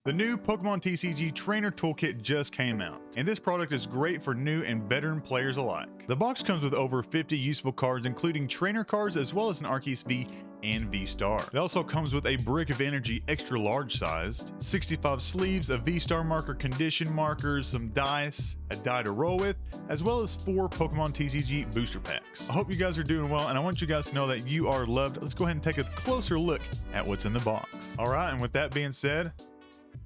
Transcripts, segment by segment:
The new Pokemon TCG Trainer Toolkit just came out, and this product is great for new and veteran players alike. The box comes with over 50 useful cards, including trainer cards as well as an Arceus V and V-Star. It also comes with a Brick of Energy extra large sized, 65 sleeves, a V-Star marker, condition markers, some dice, a die to roll with, as well as 4 Pokemon TCG booster packs. I hope you guys are doing well, and I want you guys to know that you are loved. Let's go ahead and take a closer look at what's in the box. All right, and with that being said,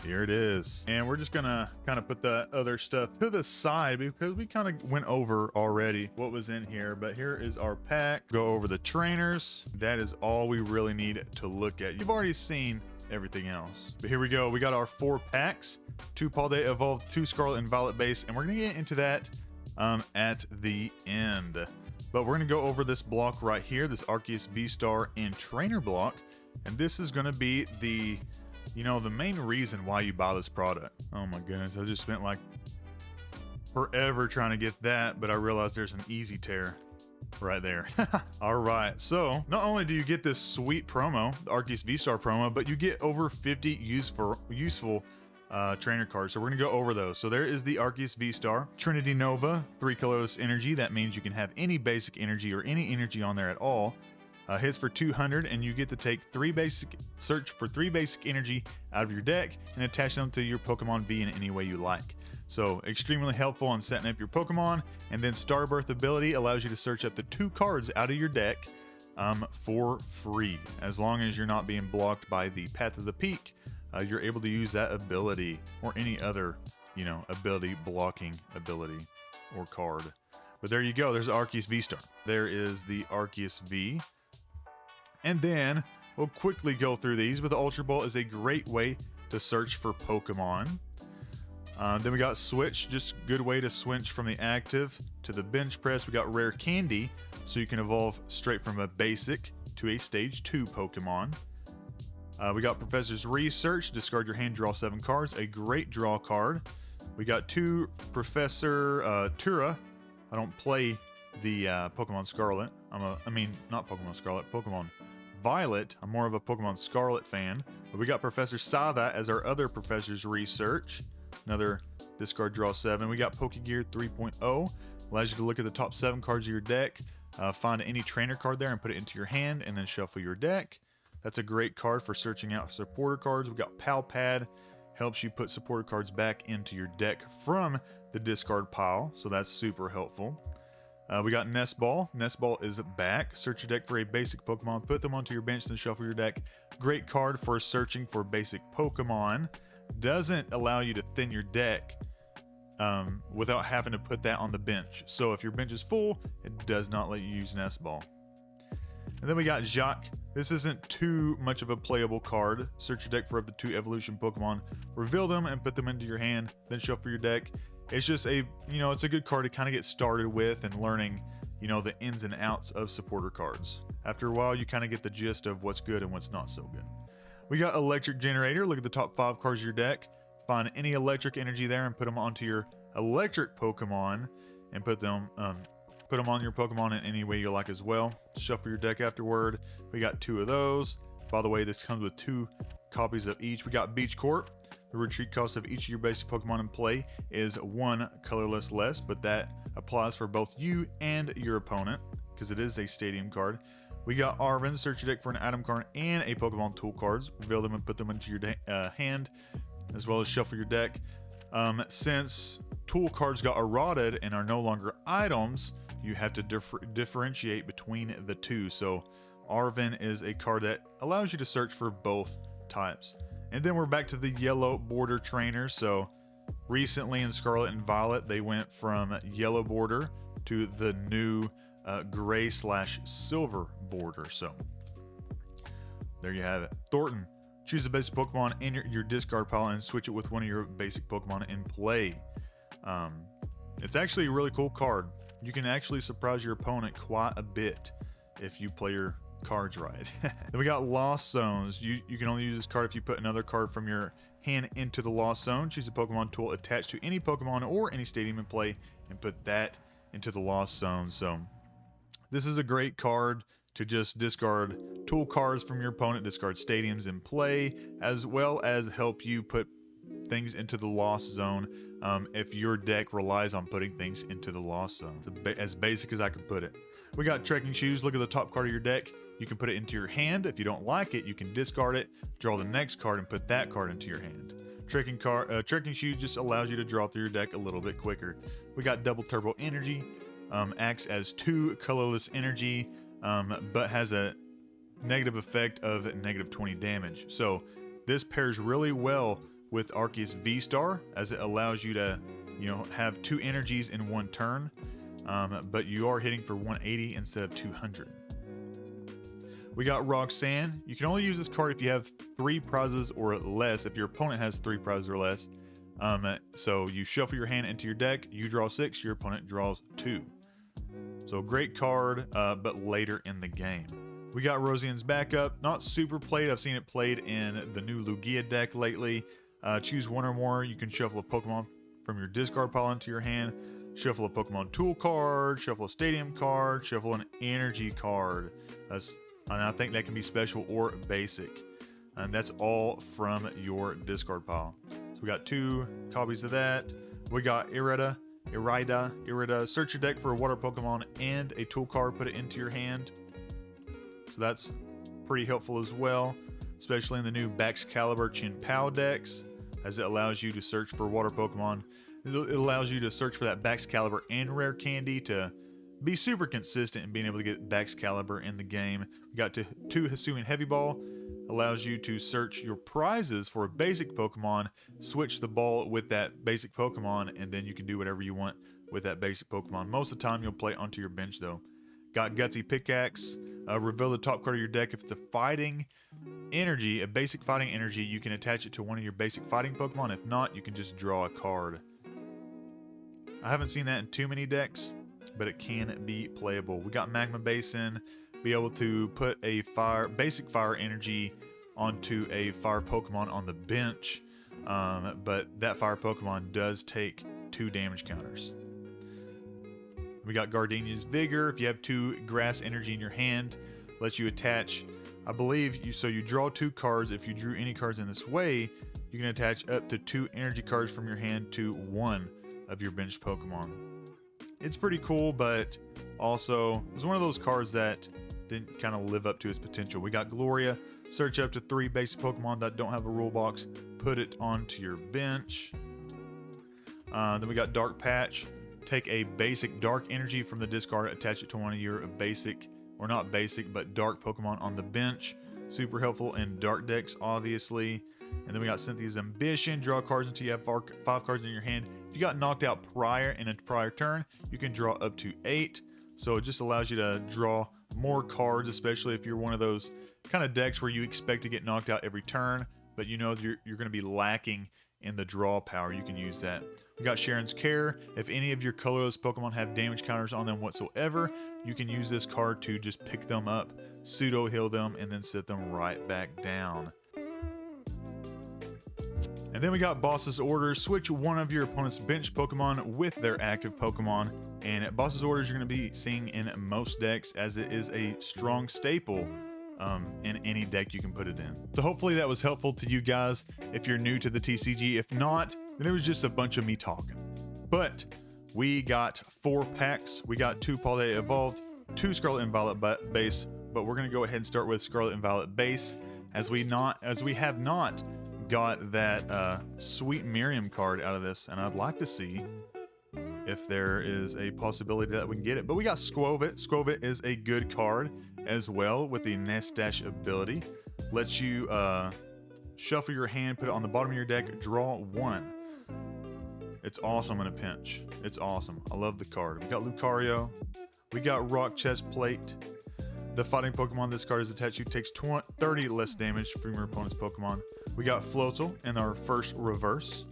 here it is. And we're just gonna kind of put the other stuff to the side because we kind of went over already what was in here. But here is our pack. Go over the trainers. That is all we really need to look at. You've already seen everything else. But here we go. We got our 4 packs, 2 Paldean Evolved, 2 Scarlet and Violet base, and we're gonna get into that at the end. But we're gonna go over this block right here, this Arceus V-Star and Trainer block. And this is gonna be the main reason why you buy this product. Oh my goodness, I just spent like forever trying to get that, but I realized there's an easy tear right there. All right, so not only do you get this sweet promo, the Arceus V-Star promo, but you get over 50 useful trainer cards. So we're gonna go over those. So there is the Arceus V-Star, Trinity Nova, 3 colorless energy. That means you can have any basic energy or any energy on there at all. Hits for 200, and you get to take search for 3 basic energy out of your deck and attach them to your Pokemon V in any way you like. So extremely helpful in setting up your Pokemon. And then Starbirth ability allows you to search up to 2 cards out of your deck for free. As long as you're not being blocked by the Path of the Peak, you're able to use that ability or any other ability blocking ability or card. But there you go, there's Arceus V-Star. There is the Arceus V. And then we'll quickly go through these, but the Ultra Ball is a great way to search for Pokemon. Then we got Switch, just good way to switch from the active to the bench press. We got Rare Candy, so you can evolve straight from a basic to a stage 2 Pokemon. We got Professor's Research, discard your hand, draw 7 cards, a great draw card. We got 2 Professor Tura. I don't play the Pokemon Scarlet. Not Pokemon Scarlet, Pokemon Violet. I'm more of a Pokemon Scarlet fan. But we got Professor Sada as our other Professor's Research. Another discard, draw 7. We got Pokegear 3.0. Allows you to look at the top 7 cards of your deck, find any trainer card there and put it into your hand, and then shuffle your deck. That's a great card for searching out supporter cards. We got Pal Pad. Helps you put supporter cards back into your deck from the discard pile, so that's super helpful. We got Nest Ball. Nest Ball is back. Search your deck for a basic Pokemon, put them onto your bench, then shuffle your deck. Great card for searching for basic Pokemon. Doesn't allow you to thin your deck without having to put that on the bench. So if your bench is full, it does not let you use Nest Ball. And then we got Jacques. This isn't too much of a playable card. Search your deck for up to 2 evolution Pokemon, reveal them and put them into your hand, then shuffle your deck. It's just it's a good card to kind of get started with and learning, the ins and outs of supporter cards. After a while, you kind of get the gist of what's good and what's not so good. We got Electric Generator. Look at the top 5 cards of your deck. Find any electric energy there and put them onto your electric Pokemon and put them on your Pokemon in any way you like as well. Shuffle your deck afterward. We got 2 of those. By the way, this comes with 2 copies of each. We got Beach Court. The retreat cost of each of your basic Pokemon in play is 1 colorless less, but that applies for both you and your opponent because it is a stadium card. We got Arven. Search your deck for an item card and a Pokemon tool cards. Reveal them and put them into your hand, as well as shuffle your deck. Since tool cards got eroded and are no longer items, you have to differentiate between the 2. So Arven is a card that allows you to search for both types. And then we're back to the yellow border trainer. So recently in Scarlet and Violet, they went from yellow border to the new gray/silver border. So there you have it. Thornton. Choose a basic Pokemon in your discard pile and switch it with one of your basic Pokemon in play. It's actually a really cool card. You can actually surprise your opponent quite a bit if you play your cards right. Then we got Lost Zones. You can only use this card if you put another card from your hand into the Lost Zone. Choose a Pokemon tool attached to any Pokemon or any stadium in play and put that into the Lost Zone. So this is a great card to just discard tool cards from your opponent, discard stadiums in play, as well as help you put things into the lost zone if your deck relies on putting things into the lost zone. It's as basic as I can put it. We got trekking shoes. Look at the top card of your deck. You can put it into your hand. If you don't like it, you can discard it, draw the next card, and put that card into your hand. Trekking shoe just allows you to draw through your deck a little bit quicker. We got double turbo energy. Acts as 2 colorless energy, but has a negative effect of -20 damage. So this pairs really well with Arceus V-Star, as it allows you to, have 2 energies in one turn, but you are hitting for 180 instead of 200. We got Roxanne. You can only use this card if you have 3 prizes or less, if your opponent has 3 prizes or less. So you shuffle your hand into your deck, you draw 6, your opponent draws 2. So great card, but later in the game. We got Rosian's backup. Not super played. I've seen it played in the new Lugia deck lately. Choose one or more. You can shuffle a Pokemon from your discard pile into your hand. Shuffle a Pokemon tool card. Shuffle a stadium card. Shuffle an energy card. And I think that can be special or basic. And that's all from your discard pile. So we got 2 copies of that. We got Irida. Search your deck for a water Pokemon and a tool card. Put it into your hand. So that's pretty helpful as well, especially in the new Baxcalibur Chin-Pao decks, as it allows you to search for water Pokemon. It allows you to search for that Baxcalibur and Rare Candy to be super consistent in being able to get Baxcalibur in the game. We got 2 Hisuian Heavy Ball. Allows you to search your prizes for a basic Pokemon, switch the ball with that basic Pokemon, and then you can do whatever you want with that basic Pokemon. Most of the time you'll play onto your bench though. Got Gutsy Pickaxe. Reveal the top card of your deck. If it's a fighting energy, a basic fighting energy, you can attach it to one of your basic fighting Pokemon. If not, you can just draw a card. I haven't seen that in too many decks, but it can be playable. We got Magma Basin. Be able to put a basic fire energy onto a fire Pokemon on the bench, but that fire Pokemon does take 2 damage counters. We got Gardenia's Vigor. If you have 2 grass energy in your hand, lets you attach, I believe, so you draw 2 cards. If you drew any cards in this way, you can attach up to 2 energy cards from your hand to 1 of your bench Pokemon. It's pretty cool, but also it was one of those cards that didn't kind of live up to its potential. We got Gloria. Search up to 3 basic Pokemon that don't have a rule box. Put it onto your bench. Then we got Dark Patch. Take a basic dark energy from the discard, attach it to one of your basic, or not basic, but dark Pokemon on the bench. Super helpful in dark decks, obviously. And then we got Cynthia's Ambition. Draw cards until you have 5 cards in your hand. If you got knocked out in a prior turn, you can draw up to 8. So it just allows you to draw more cards, especially if you're one of those kind of decks where you expect to get knocked out every turn, but you know you're going to be lacking in the draw power. You can use that. We got Sharon's Care. If any of your colorless Pokemon have damage counters on them whatsoever, you can use this card to just pick them up, pseudo heal them, and then set them right back down. And then we got Boss's Orders. Switch one of your opponent's bench Pokemon with their active Pokemon. And Boss's Orders you're going to be seeing in most decks, as it is a strong staple in any deck you can put it in. So hopefully that was helpful to you guys if you're new to the TCG. If not, then it was just a bunch of me talking. But we got 4 packs. We got 2 Paldea Evolved, 2 Scarlet and Violet base, but we're going to go ahead and start with Scarlet and Violet base, as we have not got that sweet Miriam card out of this, and I'd like to see if there is a possibility that we can get it. But we got Skwovet. Skwovet is a good card as well with the Nest Dash ability. Lets you shuffle your hand, put it on the bottom of your deck, draw 1. It's awesome in a pinch. It's awesome. I love the card. We got Lucario. We got Rock Chest Plate. The fighting Pokemon this card is attached to takes 30 less damage from your opponent's Pokemon. We got Floatzel in our first reverse.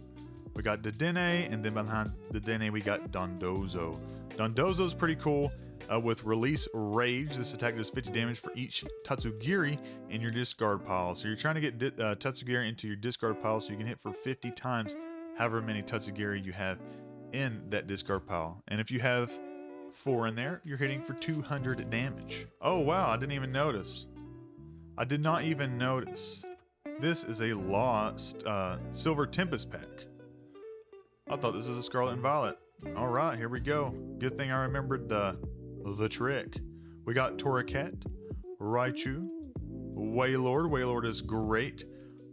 We got Dedenne, and then behind Dedenne we got Dondozo. Dondozo's pretty cool. With Release Rage, this attack does 50 damage for each Tatsugiri in your discard pile. So you're trying to get Tatsugiri into your discard pile so you can hit for 50 times however many Tatsugiri you have in that discard pile. And if you have 4 in there, you're hitting for 200 damage. Oh wow, I didn't even notice. I did not even notice. This is a lost Silver Tempest pack. I thought this was a Scarlet and Violet. All right, here we go. Good thing I remembered the trick. We got Torracat, Raichu, Wailord. Wailord is great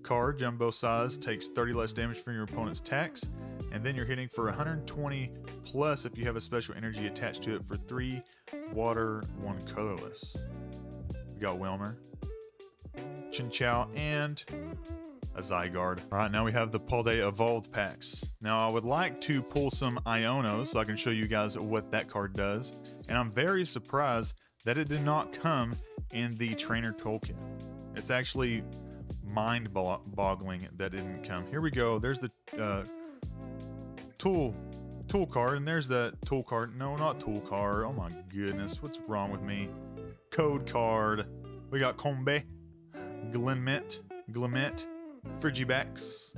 card. Jumbo size, takes 30 less damage from your opponent's attacks, and then you're hitting for 120 plus if you have a special energy attached to it for 3 water, 1 colorless. We got Wilmer, Chinchou, and a Zygarde. All right, now we have the Paldean Evolved packs. Now I would like to pull some Ionos so I can show you guys what that card does. And I'm very surprised that it did not come in the Trainer Toolkit. It's actually mind-boggling that it didn't come. Here we go. There's the tool card, and there's the tool card. No, not tool card. Oh my goodness, what's wrong with me? Code card. We got Combe, Glenmet, Frigibax.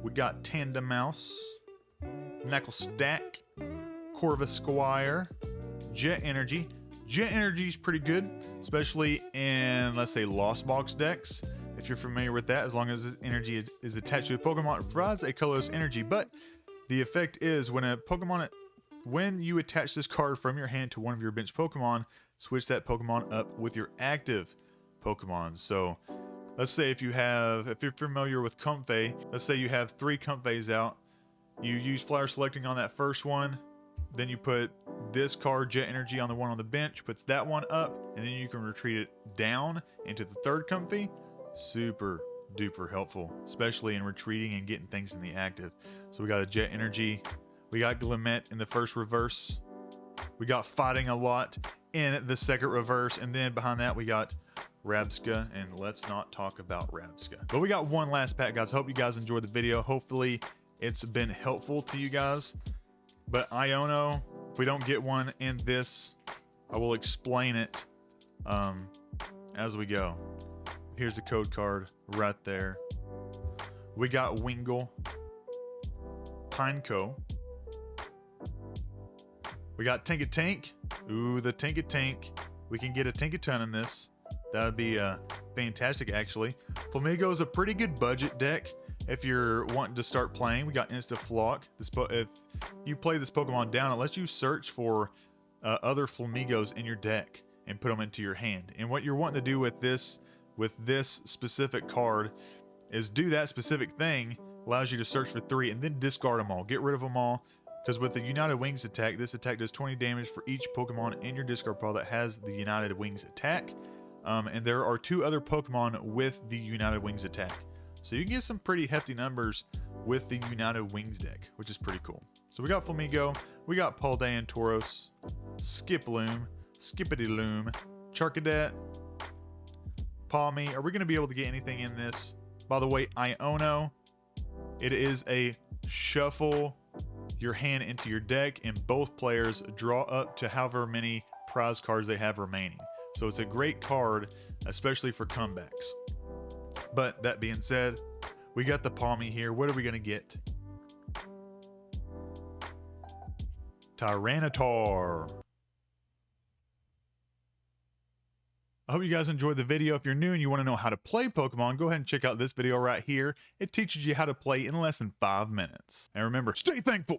We got Tandemouse, Knucklestack, Corvisquire, Jet Energy. Jet Energy is pretty good, especially in, let's say, Lost Box decks. If you're familiar with that, as long as energy is attached to a Pokemon, it provides a colorless energy. But the effect is when you attach this card from your hand to one of your bench Pokemon, switch that Pokemon up with your active Pokemon. So let's say if you're familiar with Comfey, let's say you have 3 Comfeys out, you use Flower Selecting on that first one, then you put this card, Jet Energy, on the one on the bench, puts that one up, and then you can retreat it down into the third Comfey. Super duper helpful, especially in retreating and getting things in the active. So we got a Jet Energy, we got Glimmet in the first reverse, we got Fighting a Lot in the second reverse, and then behind that we got Rabsca, and let's not talk about Rabsca. But we got one last pack, guys. Hope you guys enjoyed the video. Hopefully it's been helpful to you guys. But Iono, if we don't get one in this, I will explain it as we go. Here's the code card right there. We got Wingull, Pineco. We got Tinkatank. Ooh, the Tinkatank. We can get a Tinkaton in this. That would be fantastic, actually. Flamigo is a pretty good budget deck if you're wanting to start playing. We got Instaflock. If you play this Pokemon down, it lets you search for other Flamigos in your deck and put them into your hand. And what you're wanting to do with this specific card is do that specific thing. Allows you to search for 3 and then discard them all. Get rid of them all. Because with the United Wings attack, this attack does 20 damage for each Pokemon in your discard pile that has the United Wings attack. And there are 2 other Pokemon with the United Wings attack. So you can get some pretty hefty numbers with the United Wings deck, which is pretty cool. So we got Flamigo, we got Paldean Tauros, Skiploom, Skippity-Loom, Charcadet, Palmy. Are we going to be able to get anything in this? By the way, Iono, it is a shuffle your hand into your deck, and both players draw up to however many prize cards they have remaining. So it's a great card, especially for comebacks. But that being said, we got the Palmy here. What are we going to get? Tyranitar. I hope you guys enjoyed the video. If you're new and you want to know how to play Pokemon, go ahead and check out this video right here. It teaches you how to play in less than 5 minutes. And remember, stay thankful.